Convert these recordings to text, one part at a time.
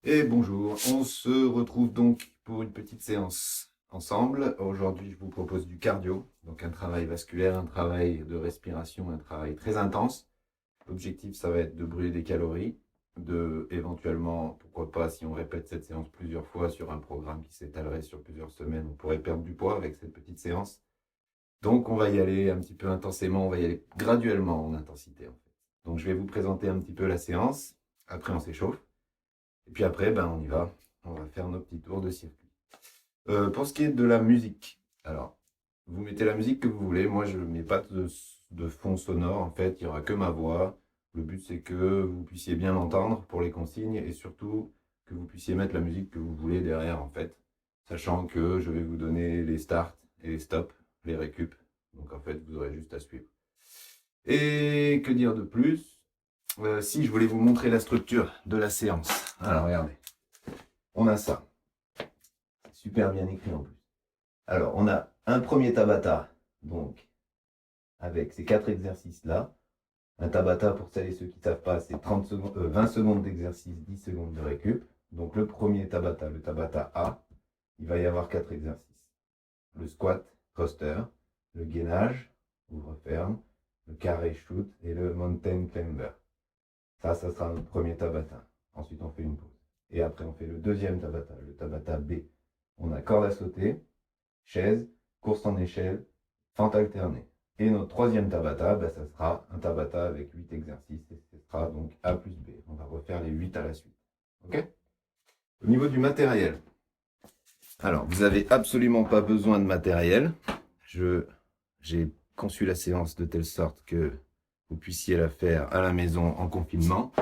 Et bonjour, on se retrouve donc pour une petite séance ensemble. Aujourd'hui, je vous propose du cardio, donc un travail vasculaire, un travail de respiration, un travail très intense. L'objectif, ça va être de brûler des calories, de éventuellement, pourquoi pas, si on répète cette séance plusieurs fois sur un programme qui s'étalerait sur plusieurs semaines, on pourrait perdre du poids avec cette petite séance. Donc, on va y aller un petit peu intensément, on va y aller graduellement en intensité en fait. Donc, je vais vous présenter un petit peu la séance. Après, on s'échauffe. Et puis après, ben, on y va. On va faire nos petits tours de circuit. Pour ce qui est de la musique, alors, vous mettez la musique que vous voulez. Moi, je ne mets pas de fond sonore. En fait, il n'y aura que ma voix. Le but, c'est que vous puissiez bien l'entendre pour les consignes et surtout que vous puissiez mettre la musique que vous voulez derrière, en fait. Sachant que je vais vous donner les starts et les stops, les récup. Donc, en fait, vous aurez juste à suivre. Et que dire de plus? Si je voulais vous montrer la structure de la séance. Alors, regardez. On a ça. C'est super bien écrit en plus. Alors, on a un premier Tabata, donc, avec ces 4 exercices-là. Un Tabata, pour celles et ceux qui ne savent pas, c'est 30 secondes, 20 secondes d'exercice, 10 secondes de récup. Donc, le premier Tabata, le Tabata A, il va y avoir 4 exercices. Le squat, thruster, le gainage, ouvre-ferme, le carré shoot et le mountain climber. Ça sera notre premier Tabata. Ensuite, on fait une pause. Et après, on fait le deuxième Tabata, le Tabata B. On a corde à sauter, chaise, course en échelle, fente alternée. Et notre troisième Tabata, ben, ça sera un Tabata avec 8 exercices. Et ce sera donc A plus B. On va refaire les 8 à la suite. OK? Au niveau du matériel. Alors, vous n'avez absolument pas besoin de matériel. J'ai conçu la séance de telle sorte que vous puissiez la faire à la maison en confinement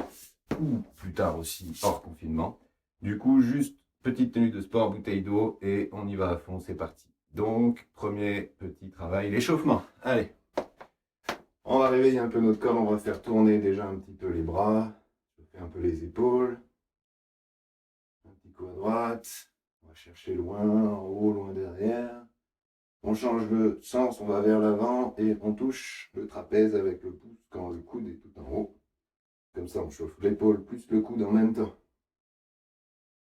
ou plus tard aussi hors confinement. Du coup, juste petite tenue de sport, bouteille d'eau et on y va à fond, c'est parti. Donc, premier petit travail, l'échauffement. Allez, on va réveiller un peu notre corps, on va faire tourner déjà un petit peu les bras, je fais un peu les épaules, un petit coup à droite, on va chercher loin, en haut, loin derrière. On change le sens, on va vers l'avant et on touche le trapèze avec le pouce quand le coude est tout en haut. Comme ça, on chauffe l'épaule plus le coude en même temps.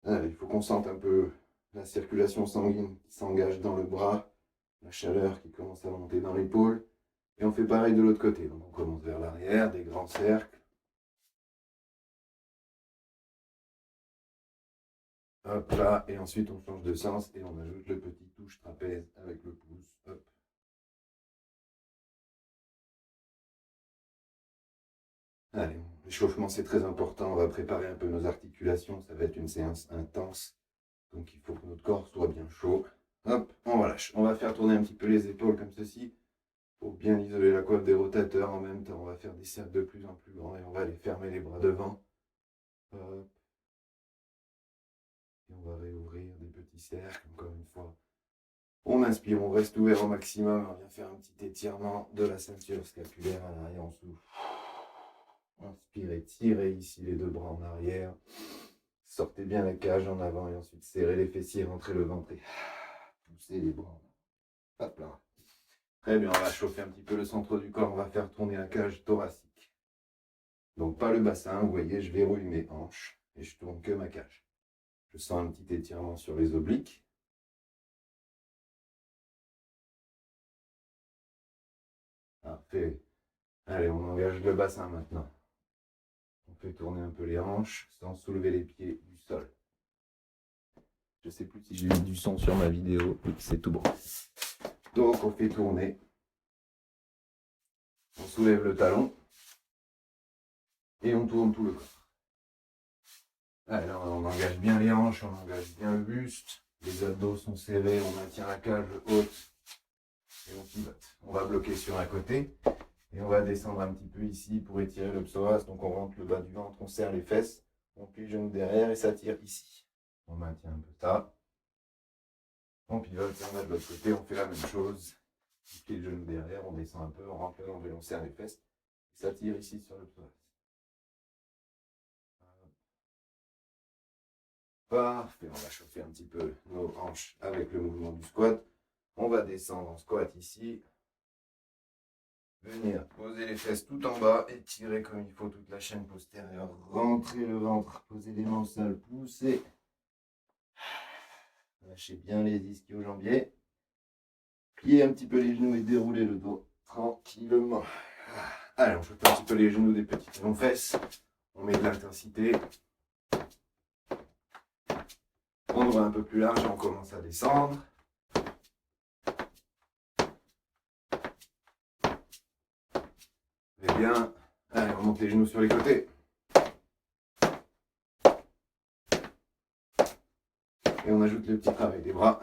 Il faut qu'on sente un peu la circulation sanguine qui s'engage dans le bras, la chaleur qui commence à monter dans l'épaule. Et on fait pareil de l'autre côté. Donc on commence vers l'arrière, des grands cercles. Hop là, et ensuite on change de sens et on ajoute le petit touche trapèze avec le pouce. Hop. Allez, l'échauffement c'est très important. On va préparer un peu nos articulations. Ça va être une séance intense. Donc il faut que notre corps soit bien chaud. Hop, on relâche. On va faire tourner un petit peu les épaules comme ceci. Pour bien isoler la coiffe des rotateurs en même temps. On va faire des cercles de plus en plus grands et on va aller fermer les bras devant. Hop. Et on va réouvrir des petits cercles, encore une fois. On inspire, on reste ouvert au maximum. On vient faire un petit étirement de la ceinture scapulaire à l'arrière, on souffle. Inspirez, tirez ici les deux bras en arrière. Sortez bien la cage en avant et ensuite serrez les fessiers, rentrez le ventre et poussez les bras. Hop là. Très bien, on va chauffer un petit peu le centre du corps. On va faire tourner la cage thoracique. Donc pas le bassin, vous voyez, je verrouille mes hanches et je tourne que ma cage. Je sens un petit étirement sur les obliques. Parfait. Allez, on engage le bassin maintenant. On fait tourner un peu les hanches sans soulever les pieds du sol. Je ne sais plus si j'ai eu du son sur ma vidéo. Oui, c'est tout bon. Donc on fait tourner. On soulève le talon. Et on tourne tout le corps. Alors on engage bien les hanches, on engage bien le buste. Les abdos sont serrés, on maintient la cage haute. Et on pivote. On va bloquer sur un côté. Et on va descendre un petit peu ici pour étirer le psoas. Donc on rentre le bas du ventre, on serre les fesses. On plie le genou derrière et ça tire ici. On maintient un peu ça. On pivote, on va de l'autre côté, on fait la même chose. On plie le genou derrière, on descend un peu, on rentre le ventre et on serre les fesses. Et ça tire ici sur le psoas. Parfait, on va chauffer un petit peu nos hanches avec le mouvement du squat. On va descendre en squat ici. venir poser les fesses tout en bas, étirer comme il faut toute la chaîne postérieure, rentrer le ventre, poser les mains au sol, pousser. Lâchez bien les ischio-jambiers. Pliez un petit peu les genoux et déroulez le dos tranquillement. Allez, on fait un petit peu les genoux des petites longues fesses. On met de l'intensité. On va un peu plus large et on commence à descendre. Et bien. Allez, on monte les genoux sur les côtés. Et on ajoute le petit travail des bras.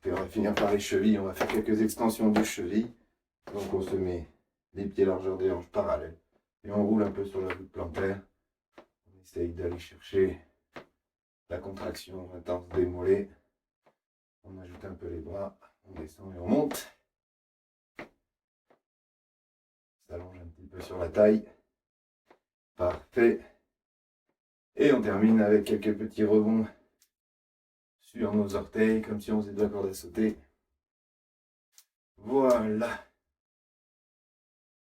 Et on va finir par les chevilles. On va faire quelques extensions de cheville. Donc on se met les pieds largeur des hanches parallèles. Et on roule un peu sur la voûte plantaire. On essaye d'aller chercher la contraction intense des mollets. On ajoute un peu les bras. On descend et on monte. On s'allonge un petit peu sur la taille. Parfait. Et on termine avec quelques petits rebonds sur nos orteils, comme si on faisait de la corde à sauter. Voilà.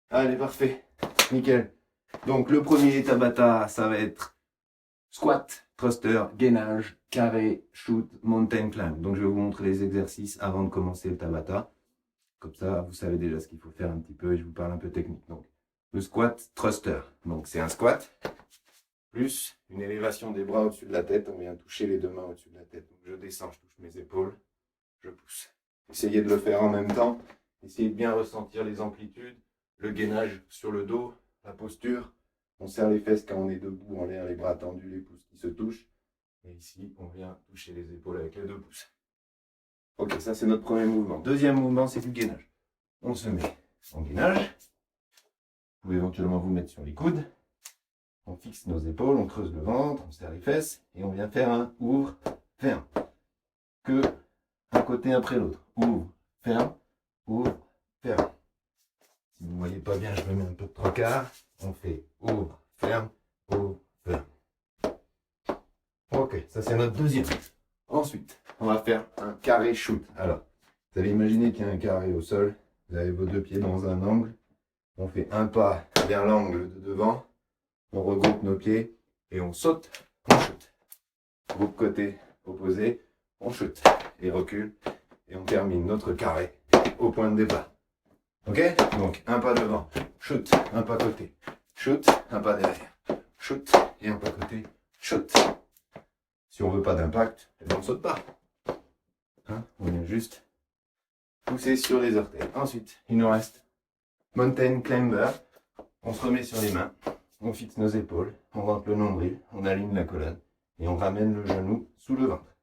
Allez, parfait. Nickel. Donc le premier Tabata, ça va être squat, thruster, gainage, carré, shoot, mountain climb. Donc je vais vous montrer les exercices avant de commencer le Tabata. Comme ça, vous savez déjà ce qu'il faut faire un petit peu et je vous parle un peu technique. Donc le squat, thruster. Donc c'est un squat plus une élévation des bras au-dessus de la tête. On vient toucher les deux mains au-dessus de la tête. Donc je descends, je touche mes épaules, je pousse. Essayez de le faire en même temps. Essayez de bien ressentir les amplitudes, le gainage sur le dos, la posture. On serre les fesses quand on est debout en l'air, les bras tendus, les pouces qui se touchent. Et ici, on vient toucher les épaules avec les deux pouces. Ok, ça c'est notre premier mouvement. Deuxième mouvement, c'est du gainage. On se met en gainage. Vous pouvez éventuellement vous mettre sur les coudes. On fixe nos épaules, on creuse le ventre, on serre les fesses et on vient faire un ouvre, ferme. Que un côté après l'autre. Ouvre, ferme, ferme. Si vous ne voyez pas bien, je me mets un peu de trois quarts. On fait ouvre, ferme, ferme. Ok, ça c'est notre deuxième. Ensuite, on va faire un carré shoot. Alors, vous allez imaginer qu'il y a un carré au sol. Vous avez vos deux pieds dans un angle. On fait un pas vers l'angle de devant. On regroupe nos pieds et on saute, on shoot. Groupe côté opposé, on shoot et recule. Et on termine notre carré au point de départ. Ok? Donc un pas devant, shoot, un pas côté, shoot, un pas derrière, shoot et un pas côté, shoot. Si on veut pas d'impact, on ne saute pas. Hein? On vient juste pousser sur les orteils. Ensuite, il nous reste mountain climber. On se remet sur les mains. On fixe nos épaules, on rentre le nombril, on aligne la colonne et on ramène le genou sous le ventre.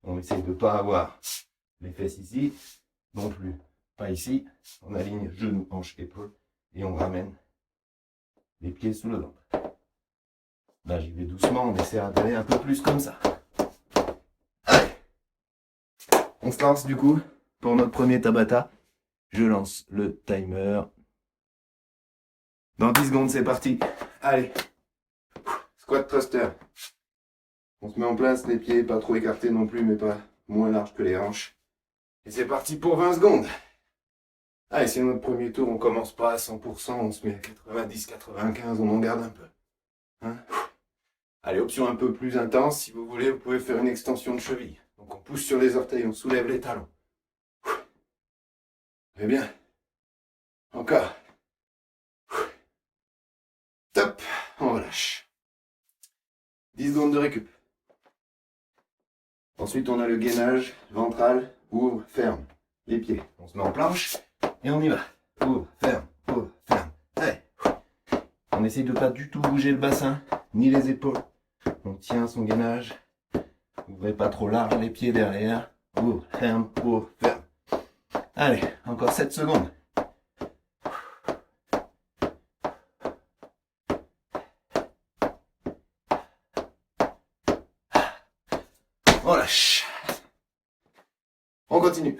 On essaye de ne pas avoir les fesses ici, non plus pas ici. On aligne genou, hanche, épaule et on ramène les pieds sous le ventre. Là, j'y vais doucement, on essaie d'aller un peu plus comme ça. Allez, on se lance du coup pour notre premier Tabata. Je lance le timer. Dans 10 secondes, c'est parti. Allez. Squat thruster. On se met en place, les pieds pas trop écartés non plus, mais pas moins larges que les hanches. Et c'est parti pour 20 secondes. Allez, c'est notre premier tour, on commence pas à 100%, on se met à 90, 95, on en garde un peu. Hein? Allez, option un peu plus intense, si vous voulez, vous pouvez faire une extension de cheville. Donc on pousse sur les orteils, on soulève les talons. Très bien. Encore. Top, on relâche. 10 secondes de récup. Ensuite, on a le gainage ventral, ouvre, ferme. Les pieds. On se met en planche et on y va. Ouvre, ferme, ferme. Allez. On essaye de pas du tout bouger le bassin, ni les épaules. On tient son gainage. Ouvrez pas trop large les pieds derrière. Ouvre, ferme. Allez, encore 7 secondes. On lâche. On continue.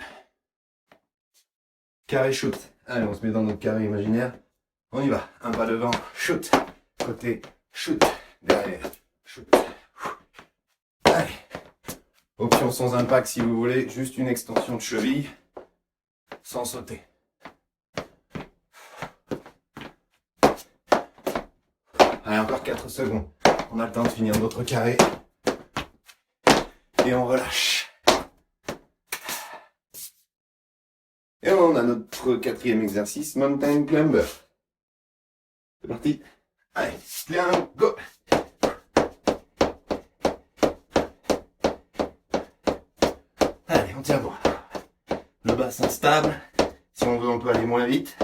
Carré shoot. Allez, on se met dans notre carré imaginaire. On y va. Un pas devant, shoot. Côté, shoot. Derrière, shoot. Allez. Option sans impact si vous voulez, juste une extension de cheville, sans sauter. Allez, encore 4 secondes. On a le temps de finir notre carré. Et on relâche. Et on a notre 4e exercice, Mountain Climber. C'est parti. Allez, climb, go. Allez, on tient bon. Le bassin stable. Si on veut, on peut aller moins vite.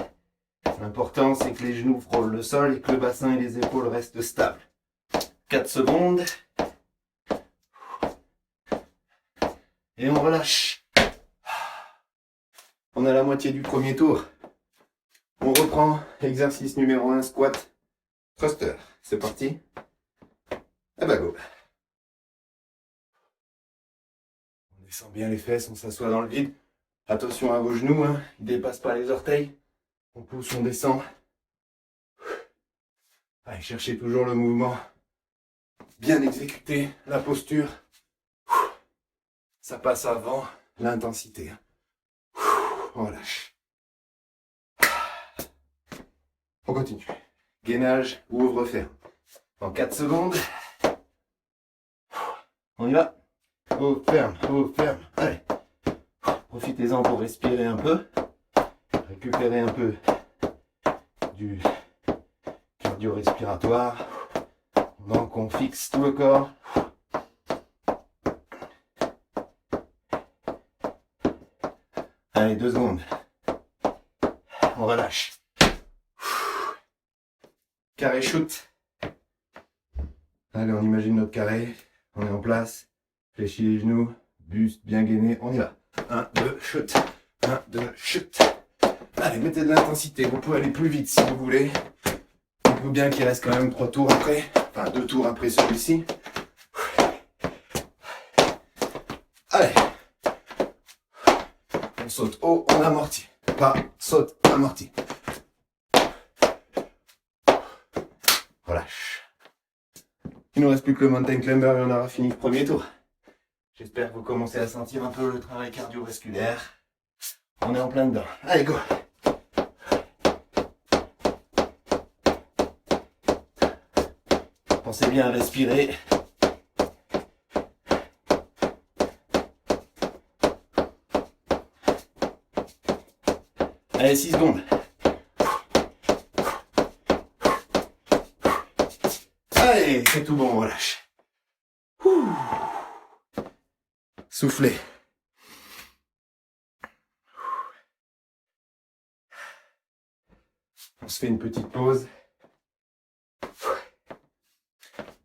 L'important, c'est que les genoux frôlent le sol et que le bassin et les épaules restent stables. 4 secondes. Et on relâche. On a la moitié du premier tour. On reprend exercice numéro 1, squat, thruster. C'est parti. Et bah go. On descend bien les fesses, on s'assoit dans le vide. Attention à vos genoux, hein, ils ne dépassent pas les orteils. On pousse, on descend. Allez, cherchez toujours le mouvement. Bien exécuté, la posture. Ça passe avant l'intensité. On relâche. On continue. Gainage, ouvre, ferme. En 4 secondes. On y va. Ouvre, ferme. Allez. Profitez-en pour respirer un peu. Récupérer un peu du cardio-respiratoire. Donc on fixe tout le corps. Allez, 2 secondes. On relâche. Carré shoot. Allez, on imagine notre carré. On est en place. Fléchis les genoux. Buste bien gainé. On y va. 1, 2, shoot. 1, 2, shoot. Allez, mettez de l'intensité. Vous pouvez aller plus vite si vous voulez. Il faut bien qu'il reste quand même 3 tours après. Enfin, 2 tours après celui-ci. Allez. On saute haut, on amortit. Pas, saute, amortit. Relâche. Il ne nous reste plus que le mountain climber et on aura fini le premier tour. J'espère que vous commencez à sentir un peu le travail cardiovasculaire. On est en plein dedans. Allez, go! Pensez bien à respirer. Allez, 6 secondes. Allez, c'est tout bon, on relâche. Soufflez. On se fait une petite pause.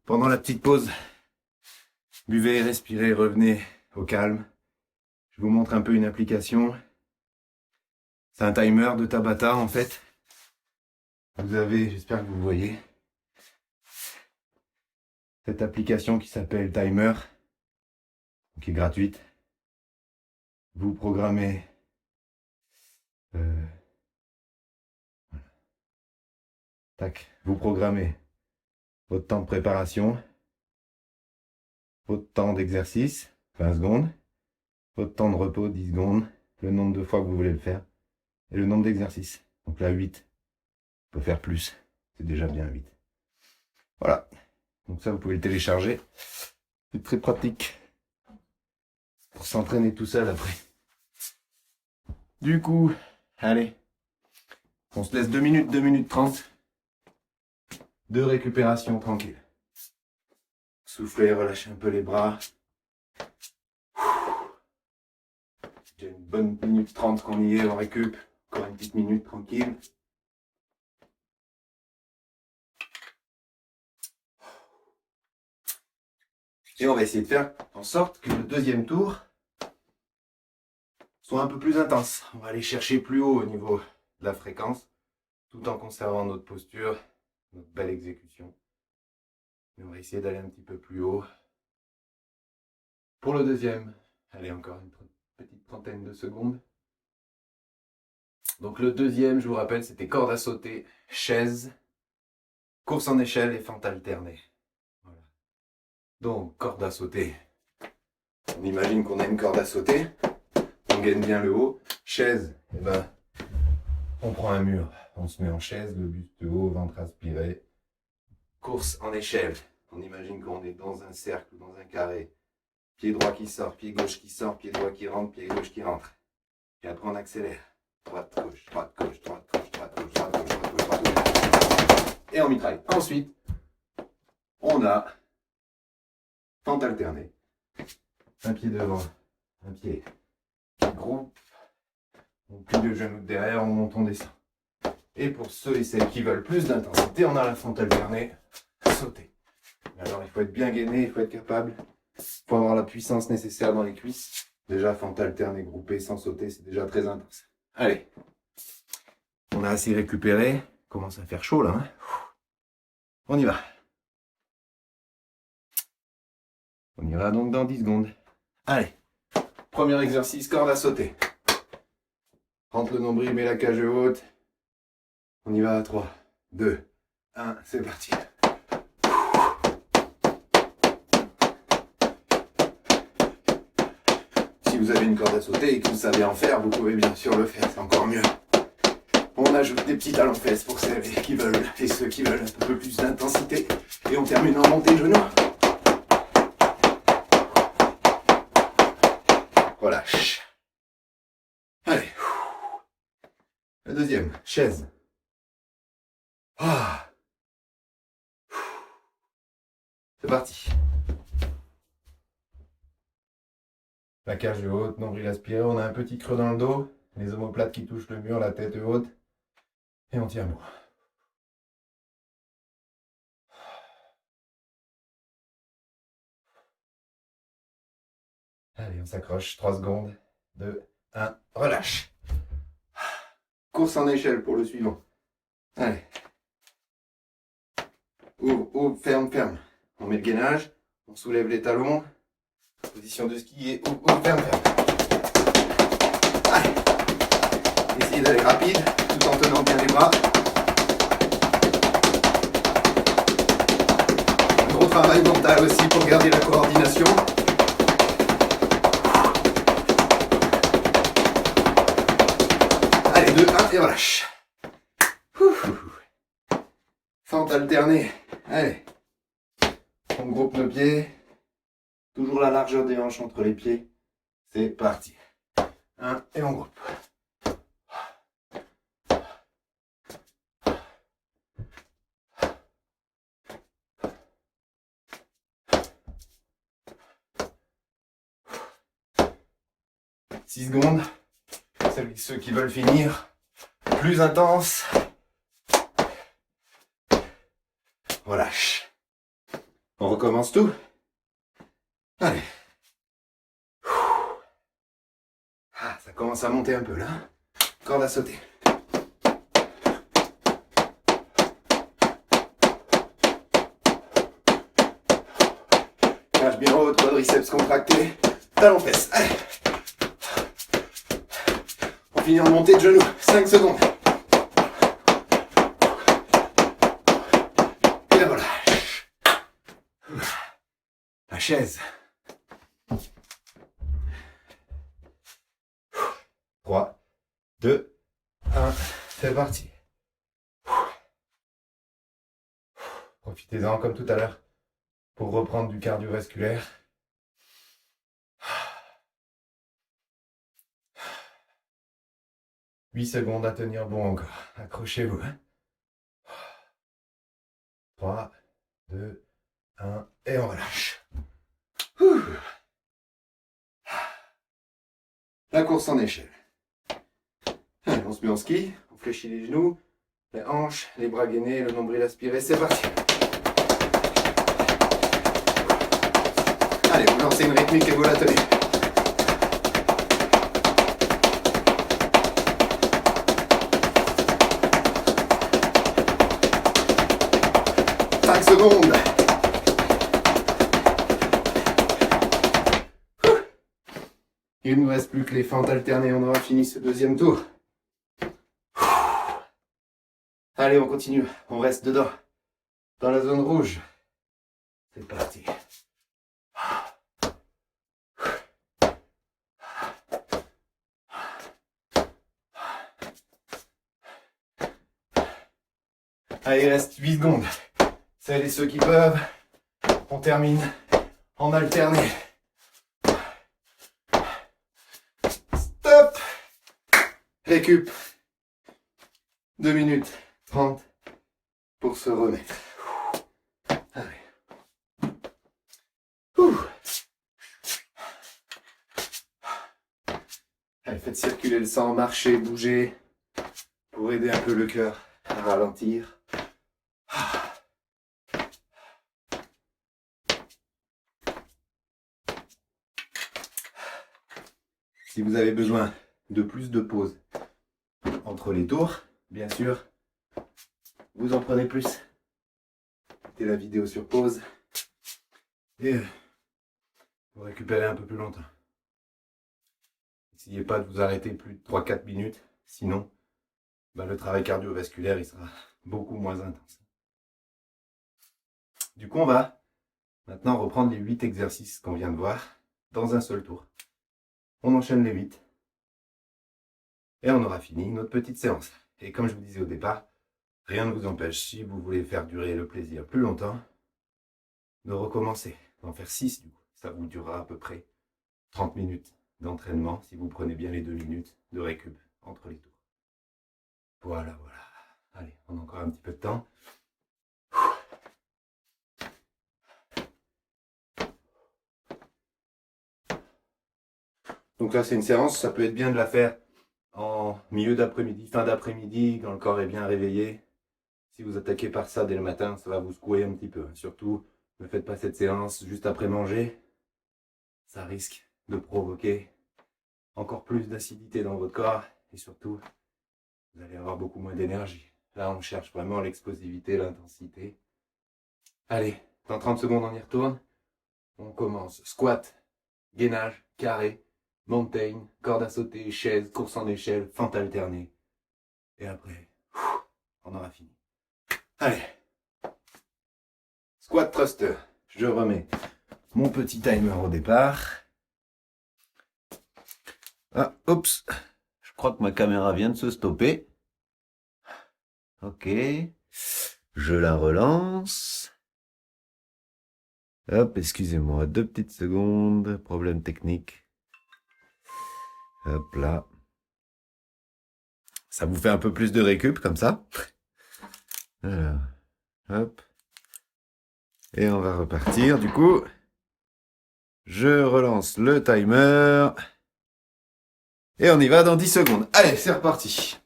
Pendant la petite pause, buvez, respirez, revenez au calme. Je vous montre un peu une application. C'est un timer de Tabata en fait. Vous avez, j'espère que vous voyez, cette application qui s'appelle Timer, qui est gratuite. Vous programmez vous programmez votre temps de préparation, votre temps d'exercice, 20 secondes, votre temps de repos, 10 secondes, le nombre de fois que vous voulez le faire, et le nombre d'exercices. Donc là, 8. On peut faire plus. C'est déjà bien 8. Voilà. Donc ça, vous pouvez le télécharger. C'est très pratique pour s'entraîner tout seul après. Du coup, allez. On se laisse 2 minutes, 2 minutes 30 de récupération tranquille. Soufflez, relâchez un peu les bras. J'ai une bonne minute 30 qu'on y est, on récup. Encore une petite minute tranquille. Et on va essayer de faire en sorte que le deuxième tour soit un peu plus intense. On va aller chercher plus haut au niveau de la fréquence, tout en conservant notre posture, notre belle exécution. Et on va essayer d'aller un petit peu plus haut. Pour le deuxième, allez, encore une petite trentaine de secondes. Donc le deuxième, je vous rappelle, c'était corde à sauter, chaise, course en échelle et fente alternée. Voilà. Donc corde à sauter, On imagine qu'on a une corde à sauter. On gaine bien le haut. Chaise, eh ben, on prend un mur. On se met en chaise, le buste haut, ventre aspiré. Course en échelle. On imagine qu'on est dans un cercle ou dans un carré. Pied droit qui sort, pied gauche qui sort, pied droit qui rentre, pied gauche qui rentre. Et après on accélère. Droite, gauche, droite, gauche, droite, gauche, droite, gauche, droite, gauche, droite, gauche, droite, gauche. Et on mitraille. Ensuite, on a fente alternée. Un pied devant, un pied qui groupe. On plie le genou de derrière, on monte, on descend. Et pour ceux et celles qui veulent plus d'intensité, on a la fente alternée, sauter. Alors il faut être bien gainé, il faut être capable. Il faut avoir la puissance nécessaire dans les cuisses. Déjà, fente alternée, groupée sans sauter, c'est déjà très intense. Allez, on a assez récupéré. Commence à faire chaud là. Hein, on y va. On ira donc dans 10 secondes. Allez, premier exercice, corde à sauter. Rentre le nombril, mets la cage haute. On y va à 3, 2, 1, c'est parti. Si vous avez une corde à sauter et que vous savez en faire, vous pouvez bien sûr le faire, c'est encore mieux. On ajoute des petits talons-fesses pour celles qui veulent et ceux qui veulent un peu plus d'intensité. Et on termine en montée de genoux. Relâche. Allez. Le deuxième, chaise. Ah. C'est parti. La cage est haute, nombril aspiré, on a un petit creux dans le dos, les omoplates qui touchent le mur, la tête haute, et on tient bon. Allez, on s'accroche, 3 secondes, 2, 1, relâche. Course en échelle pour le suivant. Allez. Ouvre, ouvre, ferme, ferme. On met le gainage, on soulève les talons, position de ski et ouvre, ouvre, ferme, ferme. Allez. Essayez d'aller rapide, tout en tenant bien les bras. Un gros travail mental aussi pour garder la coordination. Allez, 2, 1 et relâche. Fente alternée. Allez. On groupe nos pieds. Toujours la largeur des hanches entre les pieds. C'est parti. 1 et on groupe. « 6 secondes. Ceux qui veulent finir. Plus intense. Relâche. On recommence tout. Allez. Ah, ça commence à monter un peu là. Corde à sauter. Cage bien haute, quadriceps contracté. Talons fesses. Allez. On finit en montée de genoux. 5 secondes. Et relâche. La chaise. 3, 2, 1, c'est parti. Profitez-en comme tout à l'heure pour reprendre du cardiovasculaire. « 8 secondes à tenir bon encore. Accrochez-vous. 3, 2, 1 et on relâche. La course en échelle. Allez, on se met en ski, on fléchit les genoux, les hanches, les bras gainés, le nombril aspiré, c'est parti. Allez, vous lancez une rythmique et vous la tenez. Secondes. Il ne nous reste plus que les fentes alternées, on aura fini ce deuxième tour. Allez, on continue, on reste dedans, dans la zone rouge. C'est parti. Allez, il reste 8 secondes. Celles et ceux qui peuvent, on termine en alterné. Stop. Récup. 2 minutes 30 pour se remettre. Allez. Allez, faites circuler le sang, marchez, bougez pour aider un peu le cœur à ralentir. Si vous avez besoin de plus de pauses entre les tours, bien sûr, vous en prenez plus. Mettez la vidéo sur pause et vous récupérez un peu plus longtemps. N'essayez pas de vous arrêter plus de 3-4 minutes, sinon le travail cardiovasculaire il sera beaucoup moins intense. Du coup, on va maintenant reprendre les 8 exercices qu'on vient de voir dans un seul tour. On enchaîne les 8 et on aura fini notre petite séance. Et comme je vous disais au départ, rien ne vous empêche, si vous voulez faire durer le plaisir plus longtemps, de recommencer, d'en faire 6 du coup. Ça vous durera à peu près 30 minutes d'entraînement si vous prenez bien les 2 minutes de récup entre les tours. Voilà. Allez, on a encore un petit peu de temps. Donc là, c'est une séance, ça peut être bien de la faire en milieu d'après-midi, fin d'après-midi, quand le corps est bien réveillé. Si vous attaquez par ça dès le matin, ça va vous secouer un petit peu. Surtout, ne faites pas cette séance juste après manger. Ça risque de provoquer encore plus d'acidité dans votre corps et surtout, vous allez avoir beaucoup moins d'énergie. Là, on cherche vraiment l'explosivité, l'intensité. Allez, dans 30 secondes, on y retourne. On commence. Squat, gainage, carré, mountain, corde à sauter, chaise, course en échelle, fente alternée. Et après, on aura fini. Allez. Squat thruster. Je remets mon petit timer au départ. Ah, oups. Je crois que ma caméra vient de se stopper. Ok. Je la relance. Hop, excusez-moi, 2 petites secondes. Problème technique. Hop là. Ça vous fait un peu plus de récup comme ça. Alors, hop. Et on va repartir. Du coup, je relance le timer. Et on y va dans 10 secondes. Allez, c'est reparti.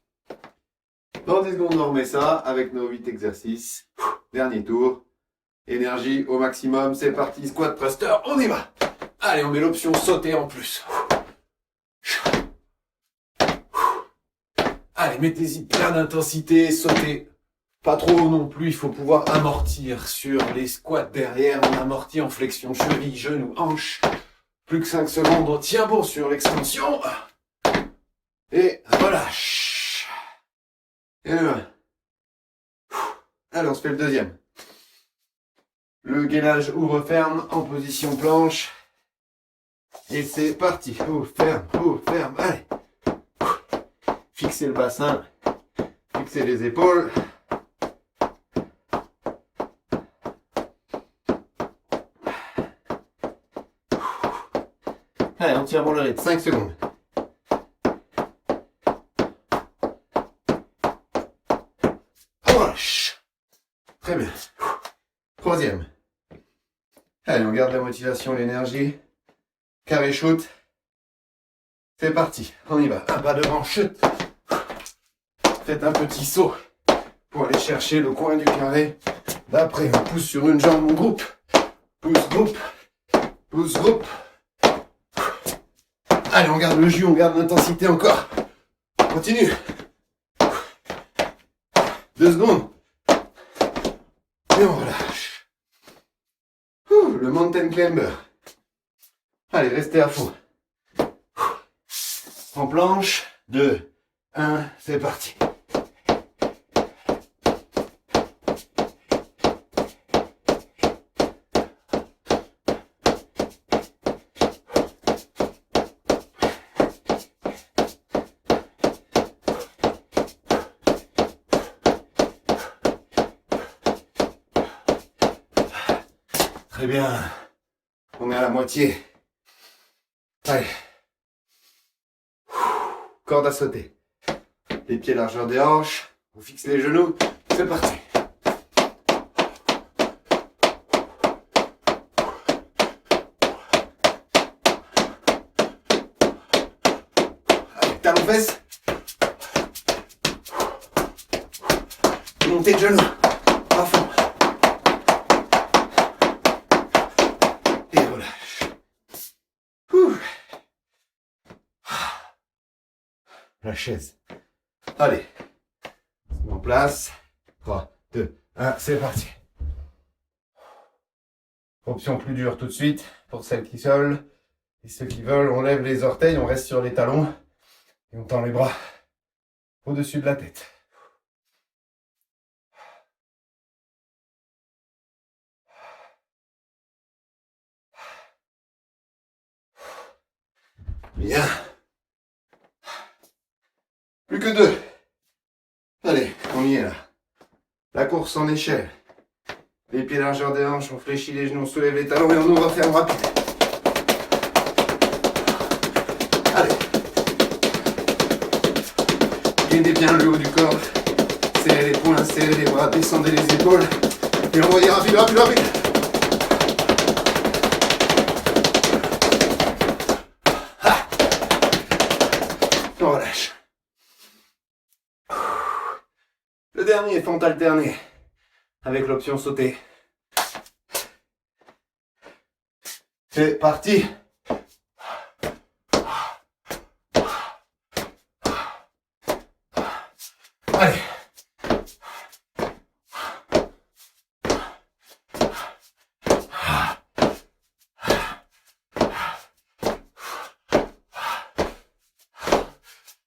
Dans 10 secondes, on remet ça avec nos 8 exercices. Dernier tour. Énergie au maximum. C'est parti. Squat thruster. On y va. Allez, on met l'option sauter en plus. Allez, mettez-y plein d'intensité. Sautez. Pas trop non plus. Il faut pouvoir amortir sur les squats derrière. On amortit en flexion cheville, genou, hanche. Plus que 5 secondes. On tient bon sur l'extension. Et relâche. Et le 1. Allez, on se fait le deuxième. Le gainage ouvre-ferme en position planche. Et c'est parti. Ouvre-ferme, ouvre-ferme. Allez. Fixez le bassin. Fixez les épaules. Allez, on tire bon le rythme. 5 secondes. Relâche. Très bien. Troisième. Allez, on garde la motivation, l'énergie. Carré shoot. C'est parti. On y va. Un pas devant, chute. Faites un petit saut pour aller chercher le coin du carré. D'après, on pousse sur une jambe, on groupe. Pousse, groupe. Pousse, groupe. Allez, on garde le jus, on garde l'intensité encore. Continue. 2 secondes. Et on relâche. Le mountain climber. Allez, restez à fond. En planche. 2, 1, c'est parti. Très bien. On est à la moitié. Allez. Corde à sauter. Les pieds largeur des hanches. On fixe les genoux. C'est parti. Allez, talons fesses. Montée de genoux. À fond. Et relâche. La chaise. Allez. En place. 3, 2, 1, c'est parti. Option plus dure tout de suite pour celles qui veulent. Et ceux qui veulent, on lève les orteils, on reste sur les talons. Et on tend les bras au-dessus de la tête. Bien. Plus que 2. Allez, on y est là. La course en échelle. Les pieds largeur des hanches, on fléchit les genoux, on soulève les talons et on ouvre ferme rapide. Allez. Gainez bien le haut du corps. Serrez les poings, serrez les bras, descendez les épaules. Et envoyez rapide, rapide, rapide. On relâche. Le dernier, fente alternée. Avec l'option sauter. C'est parti. Allez.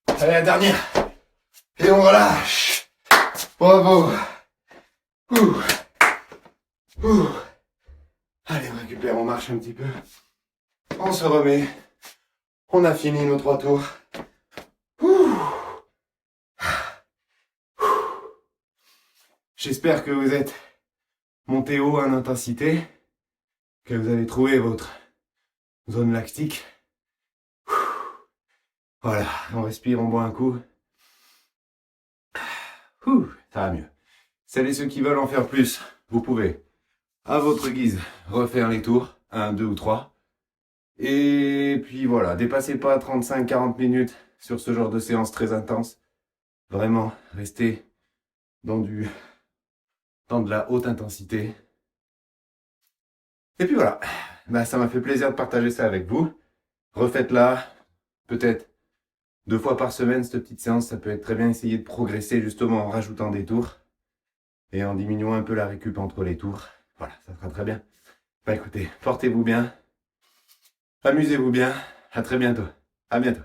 Allez, la dernière. Et on relâche. Bravo. Allez, on récupère, on marche un petit peu. On se remet. On a fini nos 3 tours. J'espère que vous êtes monté haut en intensité, que vous avez trouvé votre zone lactique. Voilà, on respire, on boit un coup. Ça va mieux. Celles et ceux qui veulent en faire plus, vous pouvez, à votre guise, refaire les tours, 1, 2 ou 3. Et puis voilà, dépassez pas 35-40 minutes sur ce genre de séance très intense. Vraiment, restez dans de la haute intensité. Et puis voilà, ça m'a fait plaisir de partager ça avec vous. Refaites-la, peut-être 2 fois par semaine, cette petite séance. Ça peut être très bien essayer de progresser justement en rajoutant des tours et en diminuant un peu la récup entre les tours. Voilà, ça sera très bien. Écoutez, portez-vous bien, amusez-vous bien, à très bientôt. À bientôt.